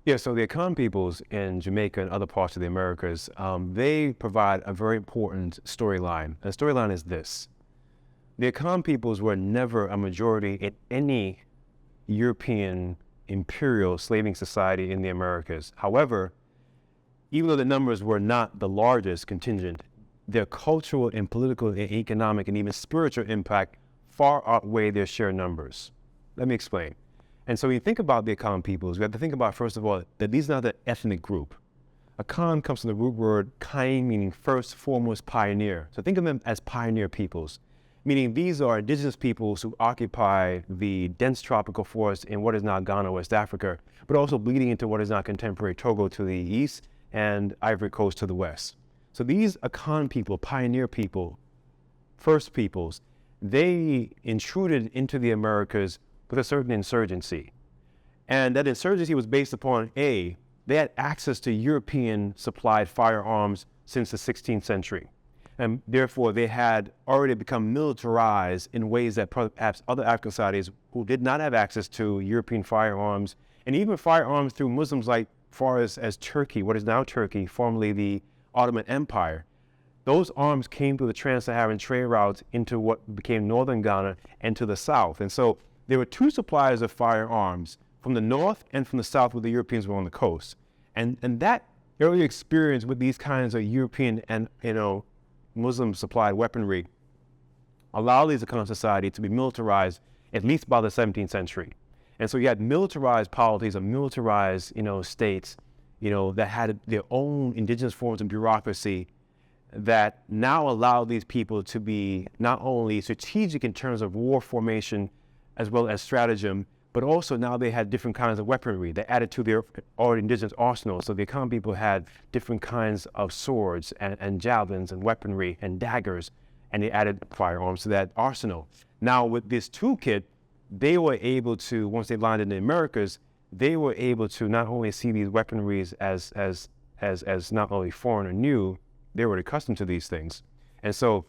Yeah, so the Akan peoples in Jamaica and other parts of the Americas, they provide a very important storyline. The storyline is this. The Akan peoples were never a majority in any European imperial slaving society in the Americas. However, even though the numbers were not the largest contingent, their cultural and political and economic and even spiritual impact far outweigh their sheer numbers. Let me explain. And so when you think about the Akan peoples, we have to think about, first of all, that these are not an ethnic group. Akan comes from the root word kain, meaning first, foremost, pioneer. So think of them as pioneer peoples, meaning these are indigenous peoples who occupy the dense tropical forest in what is now Ghana, West Africa, but also bleeding into what is now contemporary Togo to the east and Ivory Coast to the west. So these Akan people, pioneer people, first peoples, they intruded into the Americas with a certain insurgency. And that insurgency was based upon they had access to European supplied firearms since the 16th century. And therefore they had already become militarized in ways that perhaps other African societies who did not have access to European firearms, and even firearms through Muslims like far as Turkey, what is now Turkey, formerly the Ottoman Empire. Those arms came through the trans-Saharan trade routes into what became northern Ghana and to the south. And so there were two suppliers of firearms from the north and from the south where the Europeans were on the coast. And that early experience with these kinds of European and Muslim supplied weaponry allowed these Akan society to be militarized at least by the 17th century. And so you had militarized polities of militarized states that had their own indigenous forms of bureaucracy that now allowed these people to be not only strategic in terms of war formation as well as stratagem, but also now they had different kinds of weaponry. They added to their already indigenous arsenal. So the Akan people had different kinds of swords and javelins and weaponry and daggers, and they added firearms to that arsenal. Now with this toolkit, they were able to, once they landed in the Americas, they were able to not only see these weaponries as not only foreign or new, they were accustomed to these things. And so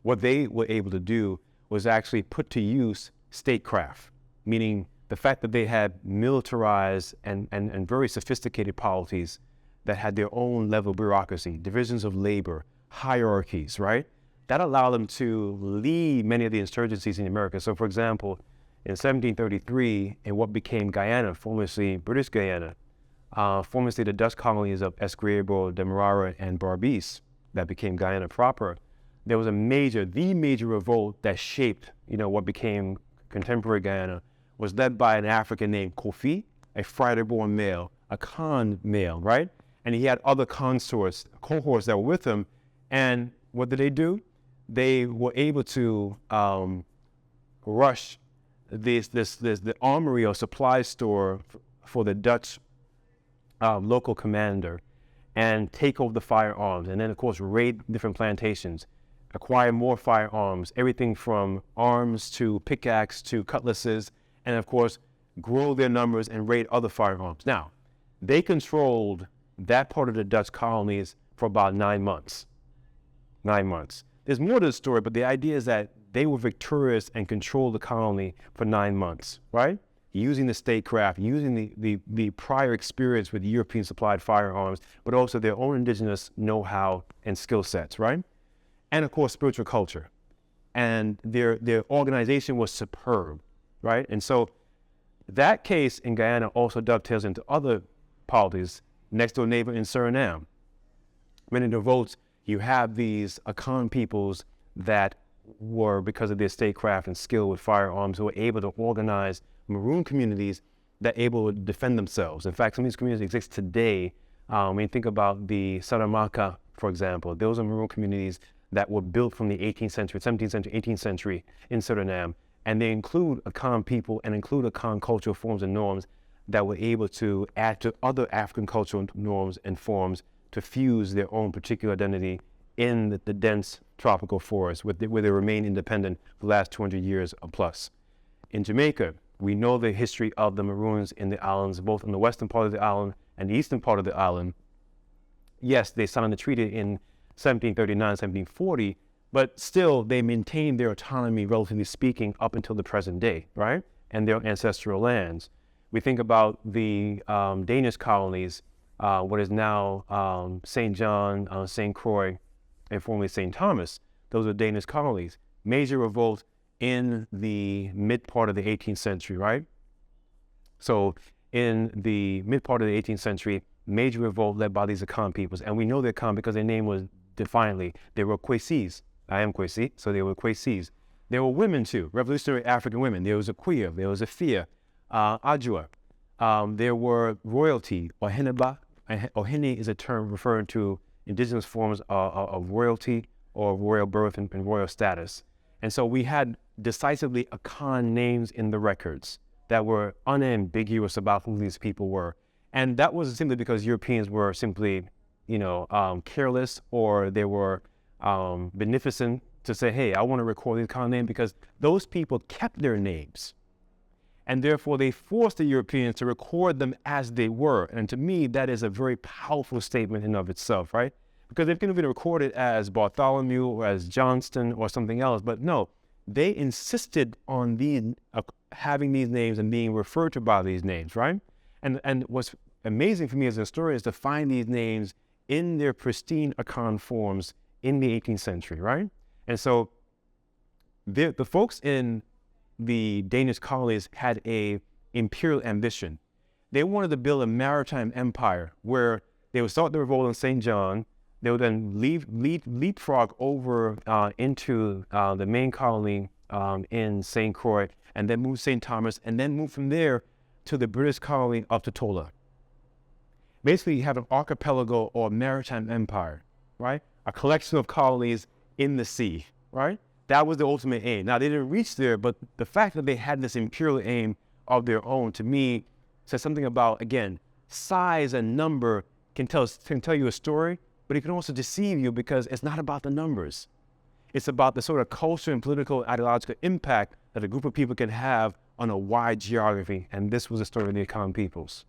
what they were able to do was actually put to use statecraft, meaning the fact that they had militarized and very sophisticated polities that had their own level of bureaucracy, divisions of labor, hierarchies, right? That allowed them to lead many of the insurgencies in America. So for example, in 1733, in what became Guyana, formerly British Guyana, formerly the Dutch colonies of Essequibo, Demerara, and Berbice, that became Guyana proper, there was the major revolt that shaped, what became contemporary Guyana, was led by an African named Kofi, a Friday-born male, a Khan male, right? And he had other cohorts that were with him. And what did they do? They were able to rush the armory or supply store for the Dutch local commander and take over the firearms, and then of course raid different plantations, acquire more firearms, everything from arms to pickaxe to cutlasses, and of course grow their numbers and raid other firearms. Now, they controlled that part of the Dutch colonies for about 9 months. 9 months. There's more to the story, but the idea is that they were victorious and controlled the colony for 9 months, right? Using the statecraft, using the prior experience with European supplied firearms, but also their own indigenous know-how and skill sets, right? And of course, spiritual culture. And their organization was superb, right? And so that case in Guyana also dovetails into other polities next door neighbor in Suriname. Many of the votes, you have these Akan peoples that were, because of their statecraft and skill with firearms, who were able to organize maroon communities that able to defend themselves. In fact, some of these communities exist today. When you think about the Saramaka, for example, those are maroon communities that were built from the 18th century, 17th century, 18th century in Suriname. And they include Akan people and include Akan cultural forms and norms that were able to add to other African cultural norms and forms to fuse their own particular identity in the dense tropical forest where they remain independent for the last 200 years or plus. In Jamaica, we know the history of the Maroons in the islands, both in the western part of the island and the eastern part of the island. Yes, they signed the treaty in 1739, 1740, but still they maintained their autonomy, relatively speaking, up until the present day, right? And their ancestral lands. We think about the Danish colonies, what is now St. John, St. Croix, and formerly St. Thomas. Those are Danish colonies. Major revolt in the mid part of the 18th century, right? So in the mid part of the 18th century, major revolt led by these Akan peoples. And we know they're Akan because their name was defiantly, they were Kwasis. I am Kwasi, so they were Kwasis. There were women too, revolutionary African women. There was a Queer, there was a Fia, Ajua. There were royalty, or Heneba. Ohene is a term referring to indigenous forms of royalty or royal birth and royal status. And so we had decisively Akan names in the records that were unambiguous about who these people were. And that was simply because Europeans were simply, careless, or they were beneficent to say, hey, I want to record these Akan names, because those people kept their names. And therefore they forced the Europeans to record them as they were. And to me, that is a very powerful statement in and of itself, right? Because they could have been recorded as Bartholomew or as Johnston or something else, but no, they insisted on having these names and being referred to by these names, right? And what's amazing for me as a historian is to find these names in their pristine Akan forms in the 18th century, right? And so the folks in the Danish colonies had a imperial ambition. They wanted to build a maritime empire where they would start the revolt in St. John. They would then leapfrog over into the main colony in St. Croix, and then move St. Thomas, and then move from there to the British colony of Totola. Basically, you have an archipelago or maritime empire, right? A collection of colonies in the sea, right? That was the ultimate aim. Now, they didn't reach there, but the fact that they had this imperial aim of their own, to me, says something about, again, size and number can tell you a story, but it can also deceive you, because it's not about the numbers. It's about the sort of cultural and political ideological impact that a group of people can have on a wide geography. And this was the story of the Akan peoples.